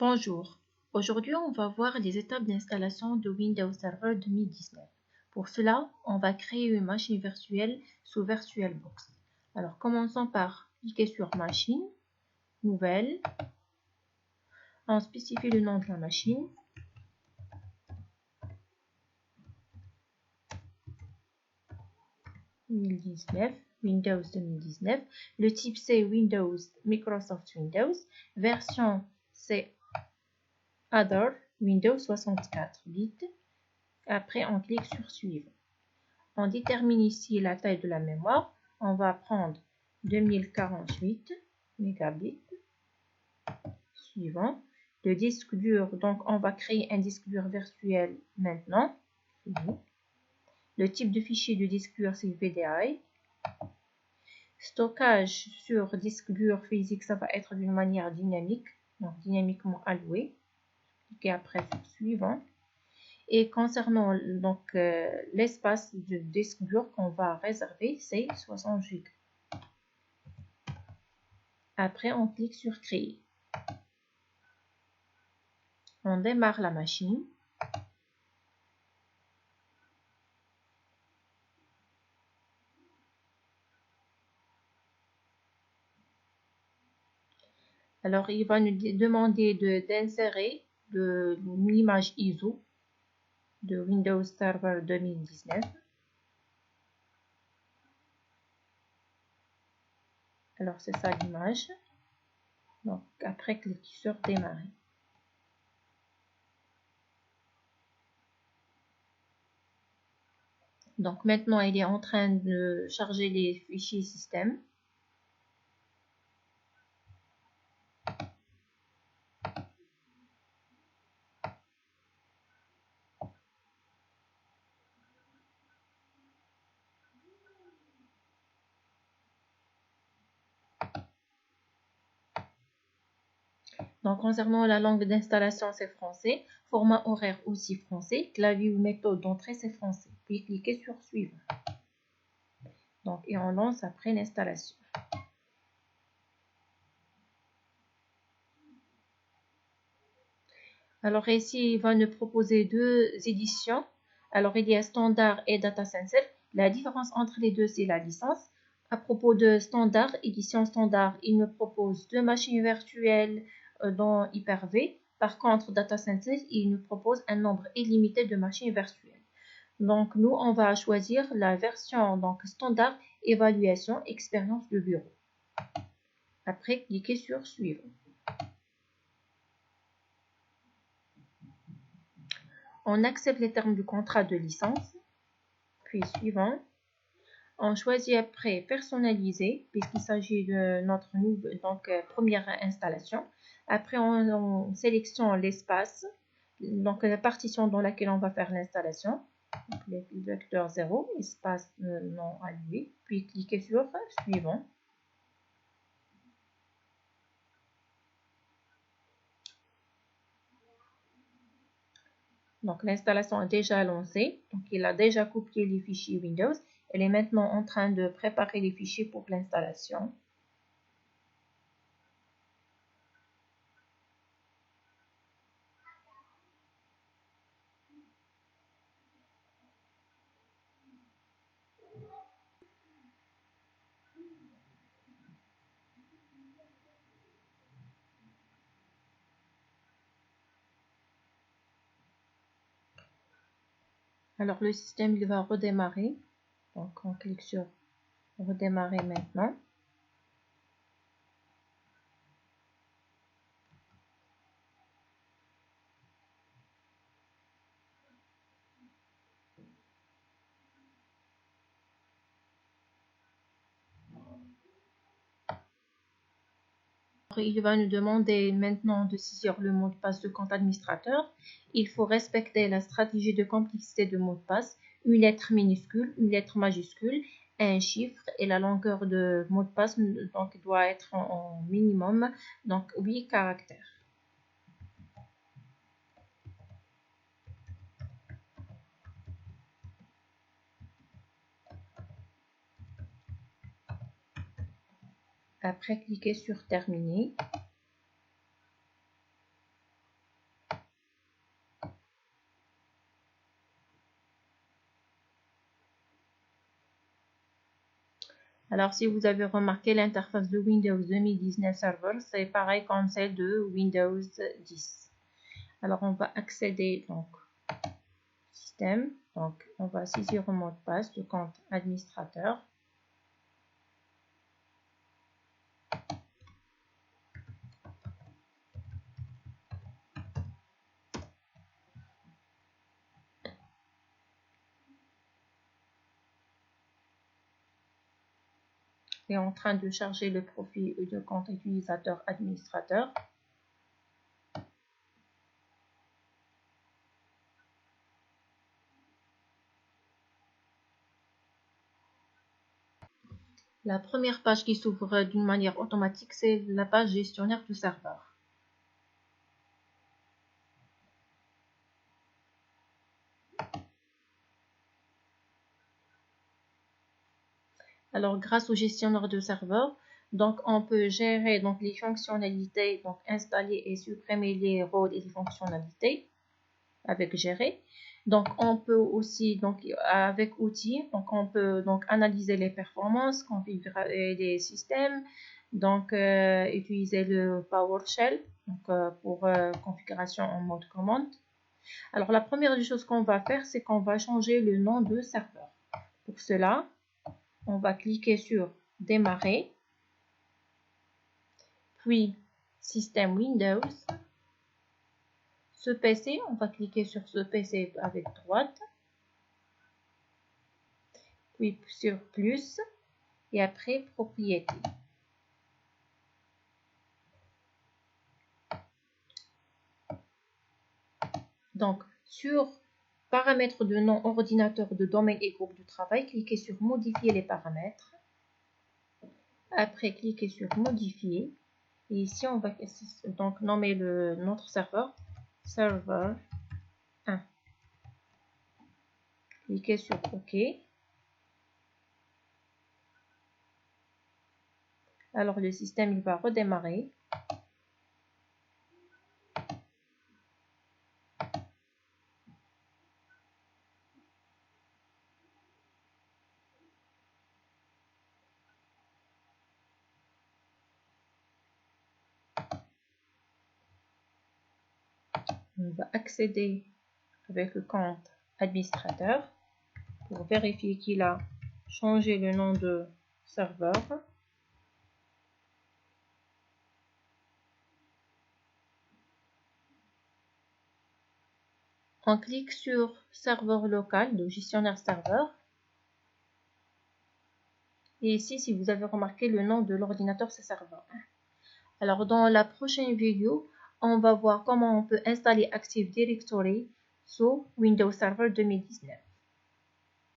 Bonjour, aujourd'hui on va voir les étapes d'installation de Windows Server 2019. Pour cela, on va créer une machine virtuelle sous VirtualBox. Alors commençons par cliquer sur Machine, Nouvelle, on spécifie le nom de la machine, Windows 2019, le type c'est Windows, Microsoft Windows, version c'est Other, Windows 64 bits. Après, on clique sur Suivre. On détermine ici la taille de la mémoire. On va prendre 2048 mégabits. Suivant. Le disque dur, donc on va créer un disque dur virtuel maintenant. Le type de fichier du disque dur, c'est VDI. Stockage sur disque dur physique, ça va être d'une manière dynamique, donc dynamiquement alloué. Cliquez après sur Suivant. Et concernant donc l'espace du disque dur qu'on va réserver, c'est 60 Go. Après, on clique sur Créer. On démarre la machine. Alors, il va nous demander d'insérer l'image ISO de Windows Server 2019. Alors, c'est ça l'image. Donc, après, cliquez sur Démarrer. Donc, maintenant, il est en train de charger les fichiers système. Donc, concernant la langue d'installation, c'est français. Format horaire aussi français. Clavier ou méthode d'entrée, c'est français. Puis, cliquez sur Suivre. Donc, et on lance après l'installation. Alors, ici, il va nous proposer deux éditions. Alors, il y a Standard et Data Center. La différence entre les deux, c'est la licence. À propos de Standard, édition Standard, il me propose deux machines virtuelles dans Hyper-V. Par contre, Data Center, il nous propose un nombre illimité de machines virtuelles. Donc, nous, on va choisir la version donc, Standard, évaluation, expérience de bureau. Après, cliquez sur Suivre. On accepte les termes du contrat de licence. Puis, suivant. On choisit après personnaliser, puisqu'il s'agit de notre première installation. Après, on sélectionne l'espace, donc la partition dans laquelle on va faire l'installation. Le vecteur 0, espace non alloué. Puis, cliquez sur Suivant. Donc, l'installation est déjà lancée. Donc, il a déjà copié les fichiers Windows. Elle est maintenant en train de préparer les fichiers pour l'installation. Alors, le système, il va redémarrer. Donc, on clique sur Redémarrer maintenant. Il va nous demander maintenant de saisir le mot de passe de compte administrateur. Il faut respecter la stratégie de complexité de mot de passe, une lettre minuscule, une lettre majuscule, un chiffre et la longueur de mot de passe donc, doit être en minimum, donc 8 caractères. Après, cliquez sur Terminer. Alors, si vous avez remarqué, l'interface de Windows 2019 Server, c'est pareil comme celle de Windows 10. Alors, on va accéder donc système. Donc, on va saisir le mot de passe du compte administrateur. Et en train de charger le profil de compte utilisateur administrateur. La première page qui s'ouvre d'une manière automatique, c'est la page gestionnaire du serveur. Alors, grâce au gestionnaire de serveur, donc on peut gérer donc les fonctionnalités, donc installer et supprimer les rôles et les fonctionnalités avec gérer. Donc, on peut aussi donc avec outils, donc on peut donc analyser les performances, configurer les systèmes, donc utiliser le PowerShell donc, pour configuration en mode commande. Alors, la première des choses qu'on va faire, c'est qu'on va changer le nom de serveur. Pour cela, on va cliquer sur Démarrer, puis Système Windows. Ce PC, on va cliquer sur ce PC avec droite, puis sur Plus, et après Propriétés. Donc, sur Paramètres de nom, ordinateur, de domaine et groupe de travail, cliquez sur Modifier les paramètres. Après, cliquez sur Modifier. Et ici, on va donc nommer notre serveur Serveur 1. Cliquez sur OK. Alors, le système il va redémarrer. On va accéder avec le compte administrateur pour vérifier qu'il a changé le nom de serveur. On clique sur serveur local, le gestionnaire serveur. Et ici, si vous avez remarqué, le nom de l'ordinateur, c'est serveur 1. Alors, dans la prochaine vidéo, on va voir comment on peut installer Active Directory sous Windows Server 2019.